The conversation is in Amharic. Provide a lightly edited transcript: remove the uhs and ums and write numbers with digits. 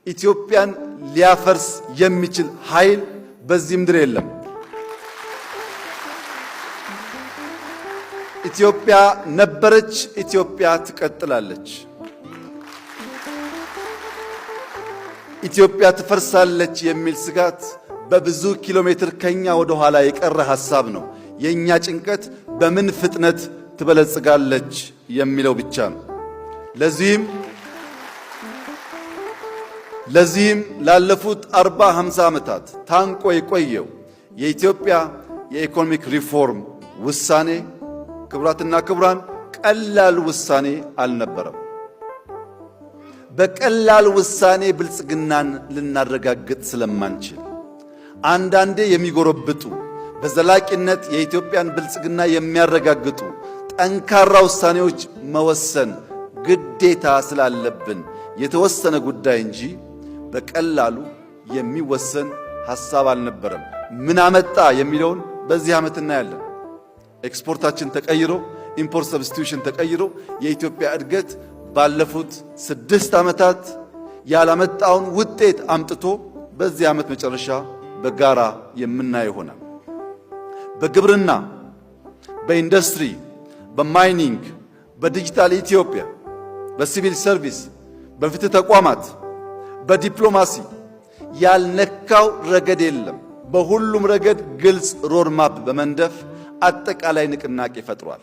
ኢትዮጵያን ሊያፈርስ የሚችል ኃይል በዚህ ምድር የለም። ኢትዮጵያ ነበረች፣ ኢትዮጵያ ትቀጥላለች። ኢትዮጵያ ትፈርሳለች የሚል ስጋት በብዙ ኪሎ ሜትር ከኛ ወደ ኋላ የቀረ ሐሳብ ነው። የኛ ጭንቀት በምን ፍጥነት ትበለጽጋለች የሚለው ብቻ ነው። ለዚህም ላለፉት 40-50 ዓመታት ታንቆ የቆየው የኢትዮጵያ የኢኮኖሚክ ሪፎርም ውሳኔ ክቡራትና ክቡራን ቀላል ውሳኔ አልነበረም። በቀላል ውሳኔ ብልጽግናን ልናረጋግጥ ስለማንችል አንዳንዴ የሚጎረብጡ በዘላቂነት የኢትዮጵያን ብልጽግና የሚያረጋግጡ ጠንካራ ውሳኔዎች መወሰን ግዴታ ስላለብን የተወሰነ ጉዳይ እንጂ በቀላሉ የሚወሰን ሐሳብ አልነበረም። ምን አመጣ የሚለውን በዚህ ዓመት እናያለን። ኤክስፖርታችን ተቀይሮ ኢምፖርት ሰብስቲዩሽን ተቀይሮ የኢትዮጵያ እድገት ባለፉት 6 ዓመታት ያላመጣውን ውጤት አምጥቶ በዚህ ዓመት መጨረሻ በጋራ የምናየው ይሆናል። በግብርና፣ በኢንዱስትሪ፣ በማይኒንግ፣ በዲጂታል ኢትዮጵያ፣ በሲቪል ሰርቪስ፣ በፍትህ ተቋማት፣ በዲፕሎማሲ ያልነካው ረገድ የለም። በሁሉም ረገድ ግልጽ ሮድማፕ በመንደፍ አጠቃላይ ንቅናቄ ፈጥሯል።